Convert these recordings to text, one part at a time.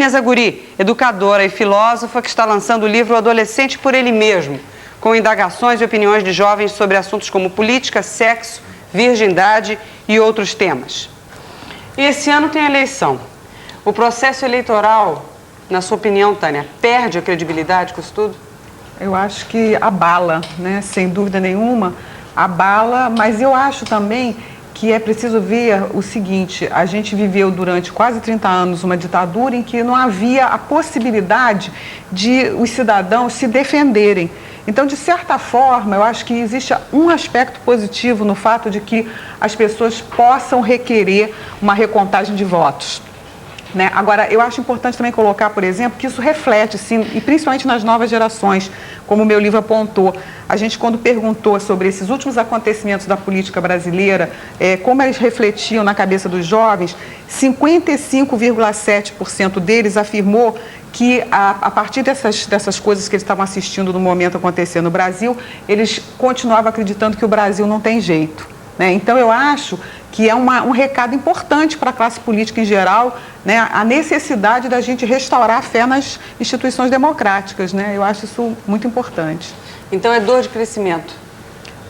Tânia Zaguri, educadora e filósofa que está lançando o livro O Adolescente por Ele Mesmo, com indagações e opiniões de jovens sobre assuntos como política, sexo, virgindade e outros temas. E esse ano tem eleição. O processo eleitoral, na sua opinião, Tânia, perde a credibilidade com isso tudo? Eu acho que abala, né? Sem dúvida nenhuma, abala, mas eu acho também que é preciso ver o seguinte: a gente viveu durante quase 30 anos uma ditadura em que não havia a possibilidade de os cidadãos se defenderem. Então, de certa forma, eu acho que existe um aspecto positivo no fato de que as pessoas possam requerer uma recontagem de votos, né? Agora, eu acho importante também colocar, por exemplo, que isso reflete, sim, e principalmente nas novas gerações, como o meu livro apontou. A gente, quando perguntou sobre esses últimos acontecimentos da política brasileira, como eles refletiam na cabeça dos jovens, 55,7% deles afirmou que, a partir dessas coisas que eles estavam assistindo no momento acontecendo no Brasil, eles continuavam acreditando que o Brasil não tem jeito, né? Então, eu acho que é um recado importante para a classe política em geral, né? A necessidade da gente restaurar a fé nas instituições democráticas, né? Eu acho isso muito importante. Então, é dor de crescimento?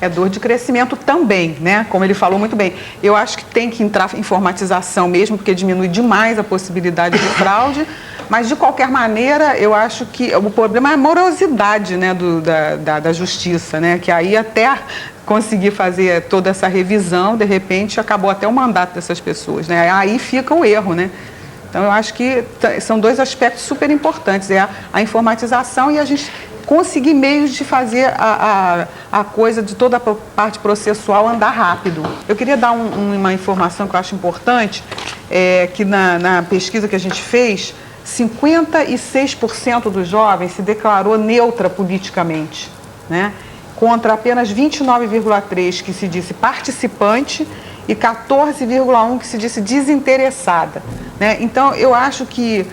É dor de crescimento também, né? Como ele falou muito bem. Eu acho que tem que entrar informatização mesmo, porque diminui demais a possibilidade de fraude, mas, de qualquer maneira, eu acho que o problema é a morosidade, né, da justiça, né? Que aí até conseguir fazer toda essa revisão, de repente, acabou até o mandato dessas pessoas, né? Aí fica o erro, né? Então, eu acho que são dois aspectos super importantes, a informatização e a gente conseguir meios de fazer a coisa de toda a parte processual andar rápido. Eu queria dar uma informação que eu acho importante, que na pesquisa que a gente fez, 56% dos jovens se declarou neutra politicamente, né? Contra apenas 29,3% que se disse participante e 14,1% que se disse desinteressada, né? Então, eu acho que,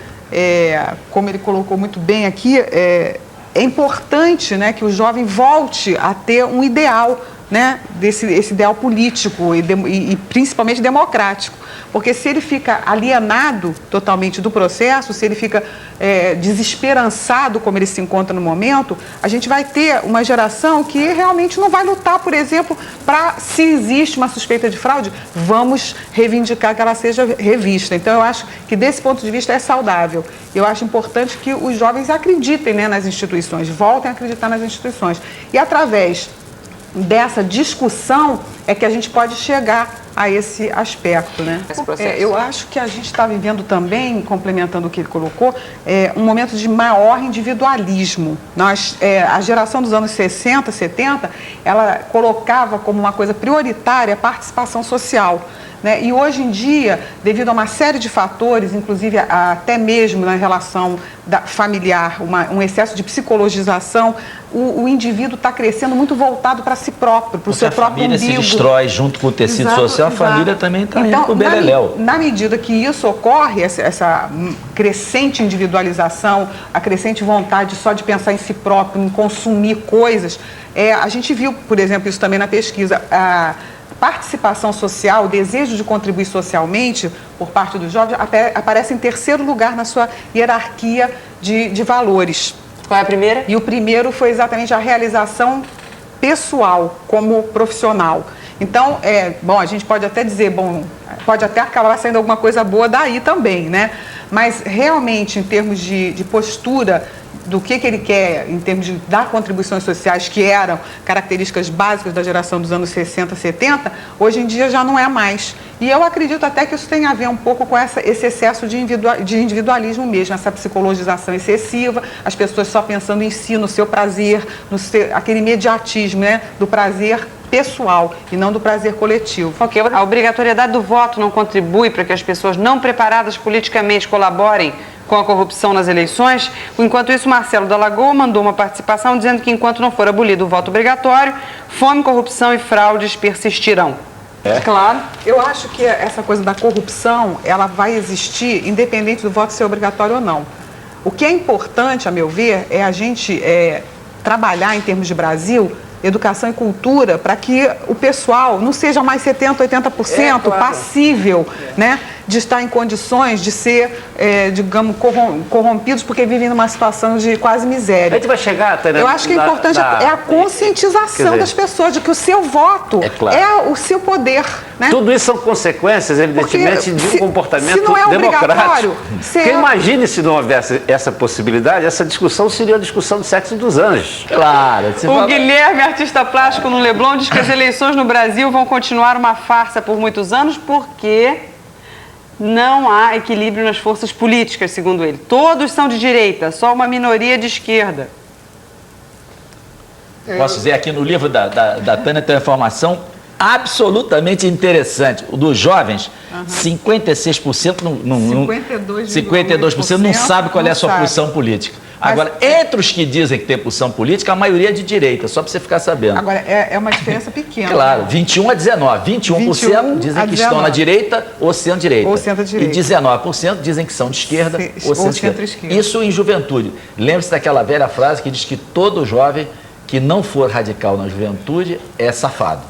como ele colocou muito bem aqui, é importante, né, que o jovem volte a ter um ideal, né, esse ideal político e principalmente democrático. Porque se ele fica alienado totalmente do processo, se ele fica desesperançado como ele se encontra no momento, a gente vai ter uma geração que realmente não vai lutar, por exemplo, para, se existe uma suspeita de fraude, vamos reivindicar que ela seja revista. Então, eu acho que, desse ponto de vista, é saudável. Eu acho importante que os jovens acreditem, né, nas instituições, voltem a acreditar nas instituições. E, através dessa discussão, é que a gente pode chegar a esse aspecto, né? Eu acho que a gente está vivendo também, complementando o que ele colocou, um momento de maior individualismo. A geração dos anos 60, 70, ela colocava como uma coisa prioritária a participação social, né? E hoje em dia, devido a uma série de fatores, inclusive até mesmo na relação familiar, um excesso de psicologização, o indivíduo está crescendo muito voltado para si próprio, para o seu próprio umbigo. A família se destrói junto com o tecido social, a família também está indo para o beleléu. Na medida que isso ocorre, essa crescente individualização, a crescente vontade só de pensar em si próprio, em consumir coisas, a gente viu, por exemplo, isso também na pesquisa, a participação social, o desejo de contribuir socialmente por parte dos jovens aparece em terceiro lugar na sua hierarquia de valores. Qual é a primeira? E o primeiro foi exatamente a realização pessoal como profissional. Então, a gente pode até dizer, pode até acabar saindo alguma coisa boa daí também, né? Mas realmente, em termos de postura, do que ele quer, em termos de dar contribuições sociais, que eram características básicas da geração dos anos 60, 70, hoje em dia já não é mais. E eu acredito até que isso tem a ver um pouco com esse excesso de individualismo mesmo, essa psicologização excessiva, as pessoas só pensando em si, no seu prazer, aquele imediatismo, né, do prazer pessoal e não do prazer coletivo. Ok, a obrigatoriedade do voto não contribui para que as pessoas não preparadas politicamente colaborem com a corrupção nas eleições. Enquanto isso, Marcelo da Lagoa mandou uma participação dizendo que, enquanto não for abolido o voto obrigatório, fome, corrupção e fraudes persistirão. Claro. Eu acho que essa coisa da corrupção, ela vai existir independente do voto ser obrigatório ou não. O que é importante, a meu ver, é a gente trabalhar em termos de Brasil, educação e cultura, para que o pessoal não seja mais 70%, 80% passível, né, de estar em condições de ser, digamos, corrompidos porque vivem numa situação de quase miséria. A gente vai chegar, Tânia, eu acho que o importante é a conscientização das pessoas de que o seu voto é o seu poder. Né? Tudo isso são consequências, evidentemente, de um comportamento se não é democrático. Porque imagine se não houvesse essa possibilidade, essa discussão seria a discussão do sexo dos anjos. Claro. O Guilherme, artista plástico no Leblon, diz que as eleições no Brasil vão continuar uma farsa por muitos anos porque não há equilíbrio nas forças políticas, segundo ele. Todos são de direita, só uma minoria de esquerda. Posso dizer, aqui no livro da Tânia tem uma informação absolutamente interessante. O dos jovens, 56% 52% não sabe qual é a sua posição política. Agora, entre os que dizem que tem posição política, a maioria é de direita, só para você ficar sabendo. Agora, é uma diferença pequena. Claro, 21 a 19. 21% dizem que estão na direita ou centro-direita. Ou centro-direita. E 19% dizem que são de esquerda ou centro-esquerda. Isso em juventude. Lembre-se daquela velha frase que diz que todo jovem que não for radical na juventude é safado.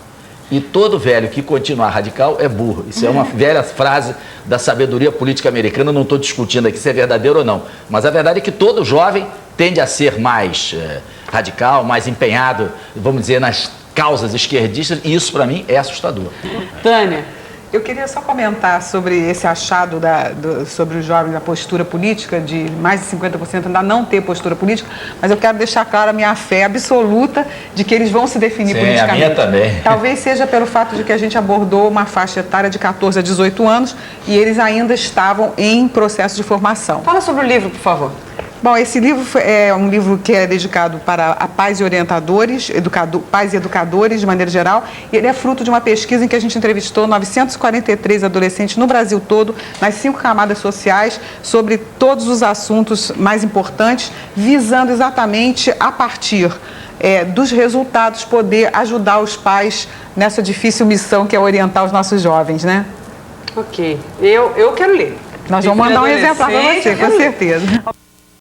E todo velho que continuar radical é burro. Isso é uma velha frase da sabedoria política americana. Não estou discutindo aqui se é verdadeiro ou não. Mas a verdade é que todo jovem tende a ser mais radical, mais empenhado, vamos dizer, nas causas esquerdistas. E isso, para mim, é assustador. Tânia. Eu queria só comentar sobre esse achado sobre os jovens, da postura política, de mais de 50% ainda não ter postura política, mas eu quero deixar clara a minha fé absoluta de que eles vão se definir politicamente. A minha também. Talvez seja pelo fato de que a gente abordou uma faixa etária de 14 a 18 anos e eles ainda estavam em processo de formação. Fala sobre o livro, por favor. Bom, esse livro é um livro que é dedicado para a pais e orientadores, pais e educadores de maneira geral, e ele é fruto de uma pesquisa em que a gente entrevistou 943 adolescentes no Brasil todo, nas 5 camadas sociais, sobre todos os assuntos mais importantes, visando exatamente, a partir dos resultados, poder ajudar os pais nessa difícil missão que é orientar os nossos jovens, né? Ok. Eu quero ler. Nós vamos mandar um exemplar para você, com certeza.